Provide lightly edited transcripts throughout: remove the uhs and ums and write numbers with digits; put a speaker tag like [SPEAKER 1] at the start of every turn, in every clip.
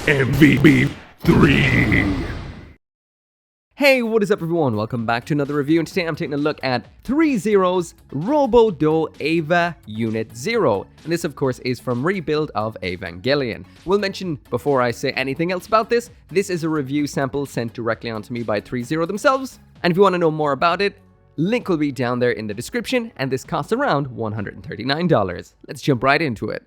[SPEAKER 1] MVP3.
[SPEAKER 2] Hey, what is up everyone? Welcome back to another review, and today I'm taking a look at THREEZERO's Robo Eva Unit 0. And this of course is from Rebuild of Evangelion. Will mention before I say anything else about this is a review sample sent directly onto me by THREEZERO themselves. And if you want to know more about it, link will be down there in the description, and this costs around $139. Let's jump right into it.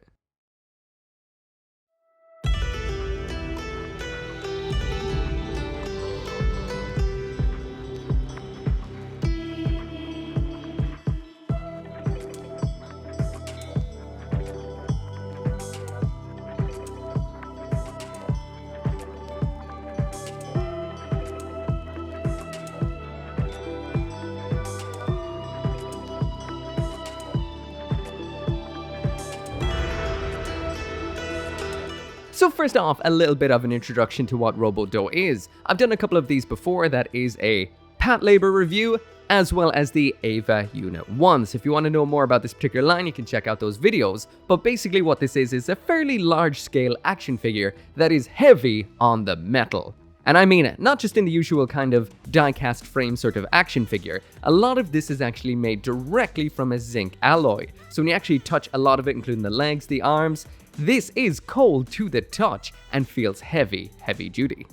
[SPEAKER 2] So first off, a little bit of an introduction to what Robo is. I've done a couple of these before. That is a Patlabor review, as well as the Eva Unit 1. So if you want to know more about this particular line, you can check out those videos. But basically what this is a fairly large-scale action figure that is heavy on the metal. And I mean it, not just in the usual kind of die-cast frame sort of action figure. A lot of this is actually made directly from a zinc alloy. So when you actually touch a lot of it, including the legs, the arms, this is cold to the touch and feels heavy duty.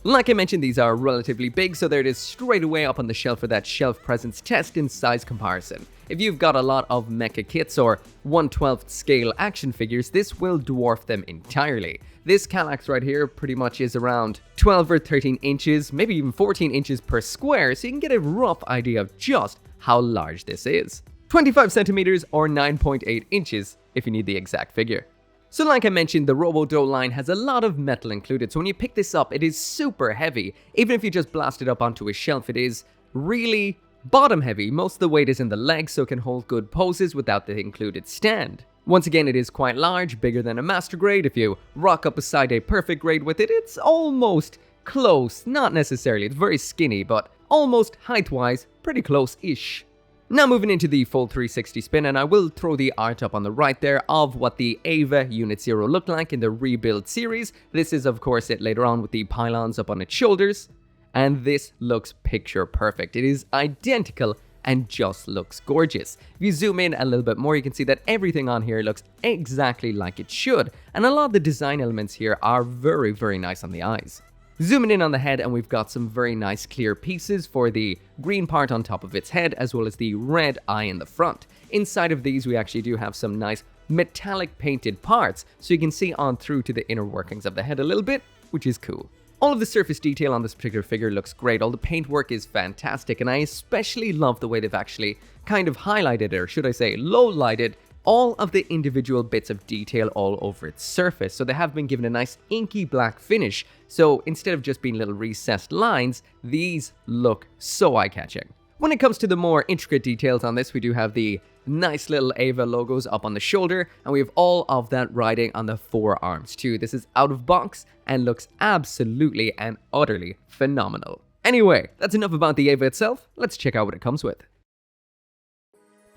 [SPEAKER 2] Like I mentioned, these are relatively big, so there it is straight away up on the shelf for that shelf presence test in size comparison. If you've got a lot of mecha kits or 1/12th scale action figures, this will dwarf them entirely. This Kallax right here pretty much is around 12 or 13 inches, maybe even 14 inches per square, so you can get a rough idea of just how large this is. 25 centimeters or 9.8 inches if you need the exact figure. So like I mentioned, the Robo line has a lot of metal included, so when you pick this up, it is super heavy. Even if you just blast it up onto a shelf, it is really bottom heavy. Most of the weight is in the legs, so it can hold good poses without the included stand. Once again, it is quite large, bigger than a master grade. If you rock up beside a perfect grade with it, it's almost close. Not necessarily, it's very skinny, but almost height-wise, pretty close-ish. Now moving into the full 360 spin, and I will throw the art up on the right there of what the Eva Unit 0 looked like in the Rebuild series. This is of course it later on with the pylons up on its shoulders, and this looks picture perfect. It is identical and just looks gorgeous. If you zoom in a little bit more, you can see that everything on here looks exactly like it should, and a lot of the design elements here are very nice on the eyes. Zooming in on the head, and we've got some very nice clear pieces for the green part on top of its head, as well as the red eye in the front. Inside of these, we actually do have some nice metallic painted parts, so you can see on through to the inner workings of the head a little bit, which is cool. All of the surface detail on this particular figure looks great. All the paintwork is fantastic, and I especially love the way they've actually kind of highlighted, or should I say low-lighted, all of the individual bits of detail all over its surface. So they have been given a nice inky black finish, so instead of just being little recessed lines, these look so eye-catching. When it comes to the more intricate details on this, we do have the nice little Eva logos up on the shoulder, and we have all of that writing on the forearms too. This is out of box and looks absolutely and utterly phenomenal. Anyway, that's enough about the Eva itself. Let's check out what it comes with.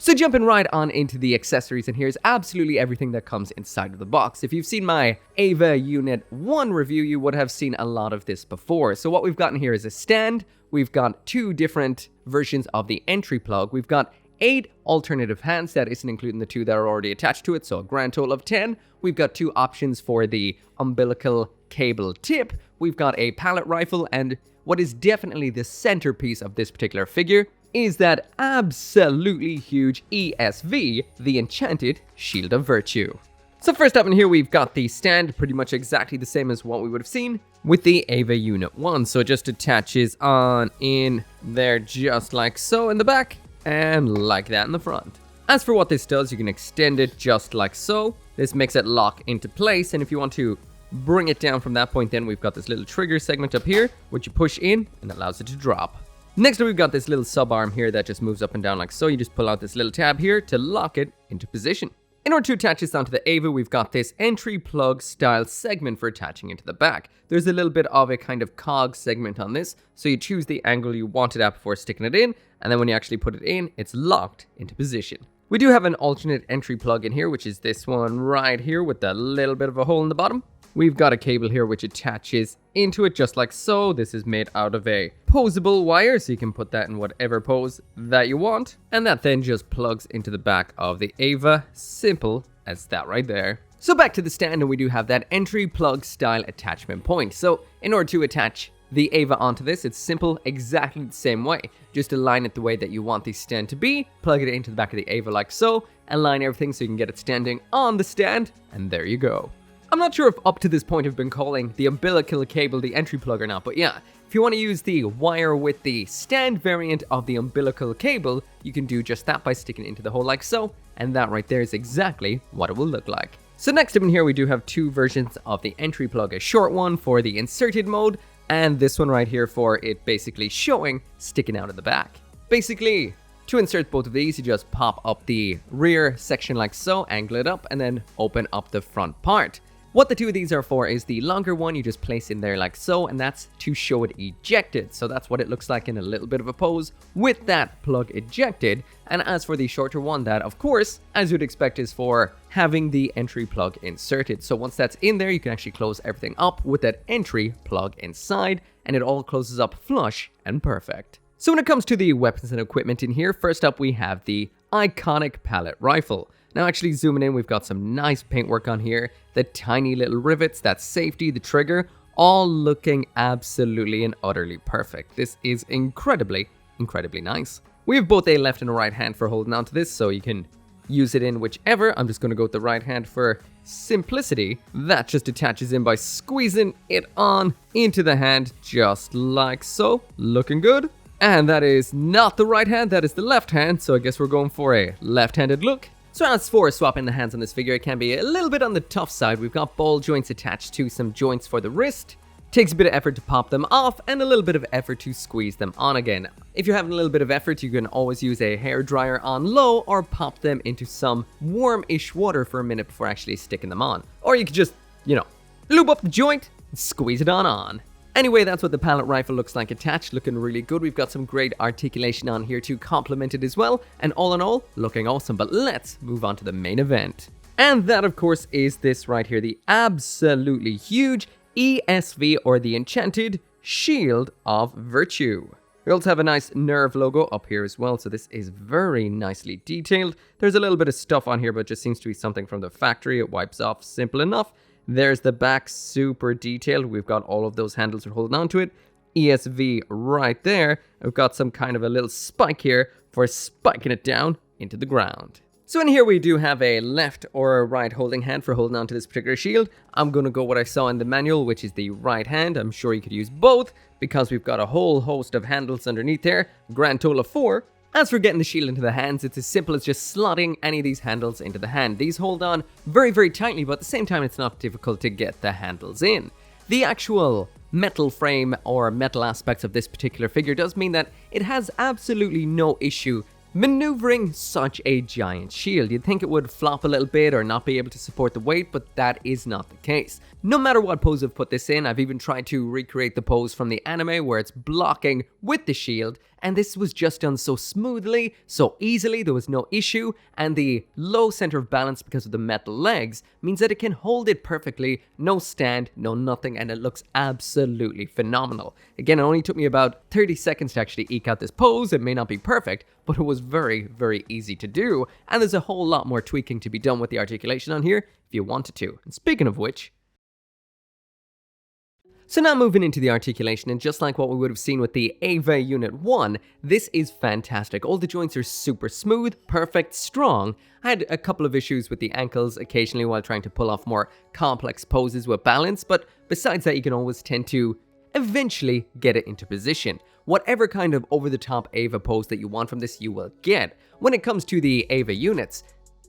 [SPEAKER 2] So jumping right on into the accessories, and here's absolutely everything that comes inside of the box. If you've seen my Eva Unit 1 review, you would have seen a lot of this before. So what we've gotten here is a stand, we've got 2 different versions of the entry plug, we've got 8 alternative hands, that isn't including the 2 that are already attached to it, so a grand total of 10. We've got 2 options for the umbilical cable tip, we've got a pallet rifle, and what is definitely the centerpiece of this particular figure is that absolutely huge ESV, the Enchanted Shield of Virtue. So first up in here, we've got the stand, pretty much exactly the same as what we would have seen with the Eva Unit 1. So it just attaches on in there just like so in the back, and like that in the front. As for what this does, you can extend it just like so. This makes it lock into place, and if you want to bring it down from that point, then we've got this little trigger segment up here, which you push in and allows it to drop. Next, we've got this little sub arm here that just moves up and down like so. You just pull out this little tab here to lock it into position. In order to attach this onto the Eva, we've got this entry plug style segment for attaching into the back. There's a little bit of a kind of cog segment on this, so you choose the angle you want it at before sticking it in, and then when you actually put it in, it's locked into position. We do have an alternate entry plug in here, which is this one right here with a little bit of a hole in the bottom. We've got a cable here which attaches into it just like so. This is made out of a posable wire, so you can put that in whatever pose that you want. And that then just plugs into the back of the Eva. Simple as that right there. So back to the stand, and we do have that entry plug style attachment point. So in order to attach the Eva onto this, it's simple, exactly the same way. Just align it the way that you want the stand to be, plug it into the back of the Eva like so, align everything so you can get it standing on the stand, and there you go. I'm not sure if up to this point I've been calling the umbilical cable the entry plug or not, but yeah, if you want to use the wire with the stand variant of the umbilical cable, you can do just that by sticking it into the hole like so, and that right there is exactly what it will look like. So next up in here we do have two versions of the entry plug, a short one for the inserted mode, and this one right here for it basically showing sticking out of the back. Basically, to insert both of these, you just pop up the rear section like so, angle it up, and then open up the front part. What the two of these are for is the longer one you just place in there like so, and that's to show it ejected. So that's what it looks like in a little bit of a pose with that plug ejected. And as for the shorter one, that of course, as you'd expect, is for having the entry plug inserted. So once that's in there, you can actually close everything up with that entry plug inside, and it all closes up flush and perfect. So when it comes to the weapons and equipment in here, first up we have the iconic pallet rifle. Now actually zooming in, we've got some nice paintwork on here, the tiny little rivets, that safety, the trigger, all looking absolutely and utterly perfect. This is incredibly nice. We have both a left and a right hand for holding onto this, so you can use it in whichever. I'm just going to go with the right hand for simplicity. That just attaches in by squeezing it on into the hand, just like so. Looking good. And that is not the right hand, that is the left hand, so I guess we're going for a left-handed look. So as for swapping the hands on this figure, it can be a little bit on the tough side. We've got ball joints attached to some joints for the wrist. Takes a bit of effort to pop them off and a little bit of effort to squeeze them on again. If you're having a little bit of effort, you can always use a hair dryer on low or pop them into some warm-ish water for a minute before actually sticking them on. Or you could just, lube up the joint and squeeze it on. Anyway, that's what the pallet rifle looks like attached, looking really good. We've got some great articulation on here to complement it as well, and all in all, looking awesome. But let's move on to the main event. And that, of course, is this right here, the absolutely huge ESV, or the Enchanted Shield of Virtue. We also have a nice nerve logo up here as well, so this is very nicely detailed. There's a little bit of stuff on here, but it just seems to be something from the factory. It wipes off, simple enough. There's the back, super detailed. We've got all of those handles are holding on to it. ESV right there. We've got some kind of a little spike here for spiking it down into the ground. So in here we do have a left or a right holding hand for holding on to this particular shield. I'm going to go what I saw in the manual, which is the right hand. I'm sure you could use both because we've got a whole host of handles underneath there. Grand total of 4. As for getting the shield into the hands, it's as simple as just slotting any of these handles into the hand. These hold on very tightly, but at the same time it's not difficult to get the handles in. The actual metal frame or metal aspects of this particular figure does mean that it has absolutely no issue maneuvering such a giant shield. You'd think it would flop a little bit or not be able to support the weight, but that is not the case. No matter what pose I've put this in, I've even tried to recreate the pose from the anime where it's blocking with the shield, and this was just done so smoothly, so easily, there was no issue, and the low center of balance because of the metal legs means that it can hold it perfectly, no stand, no nothing, and it looks absolutely phenomenal. Again, it only took me about 30 seconds to actually eke out this pose. It may not be perfect, but it was very easy to do, and there's a whole lot more tweaking to be done with the articulation on here if you wanted to. And speaking of which, so now moving into the articulation, and just like what we would have seen with the Eva Unit 1, this is fantastic. All the joints are super smooth, perfect, strong. I had a couple of issues with the ankles occasionally while trying to pull off more complex poses with balance, but besides that you can always tend to eventually get it into position. Whatever kind of over-the-top Eva pose that you want from this, you will get. When it comes to the Eva units,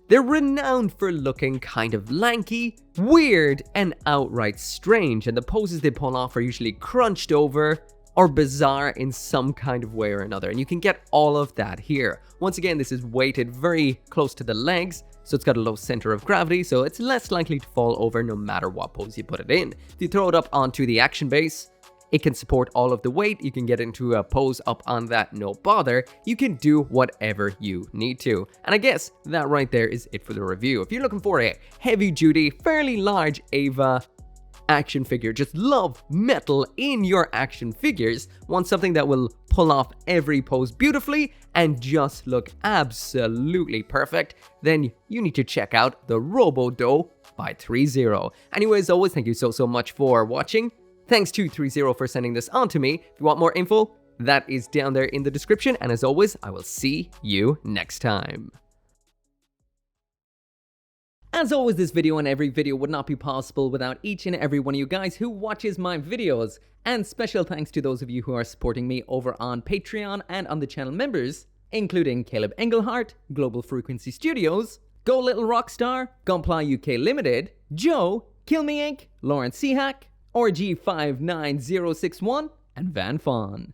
[SPEAKER 2] they're renowned for looking kind of lanky, weird, and outright strange, and the poses they pull off are usually crunched over or bizarre in some kind of way or another, and you can get all of that here. Once again, this is weighted very close to the legs, so it's got a low center of gravity, so it's less likely to fall over no matter what pose you put it in. If you throw it up onto the action base, It can support all of the weight, you can get into a pose up on that no bother, you can do whatever you need to. And I guess that right there is it for the review. If you're looking for a heavy duty, fairly large Eva action figure, just love metal in your action figures, want something that will pull off every pose beautifully and just look absolutely perfect, then you need to check out the Robo by THREEZERO. Anyways, as always, thank you so much for watching. Thanks to THREEZERO for sending this on to me. If you want more info, that is down there in the description, and as always, I will see you next time. As always, this video and every video would not be possible without each and every one of you guys who watches my videos. And special thanks to those of you who are supporting me over on Patreon and on the channel members, including Caleb Engelhart, Global Frequency Studios, Go Little Rockstar, Gunpla UK Limited, Joe, Kill Me Inc., Lawrence Seahack, RG59061, and Van Fawn.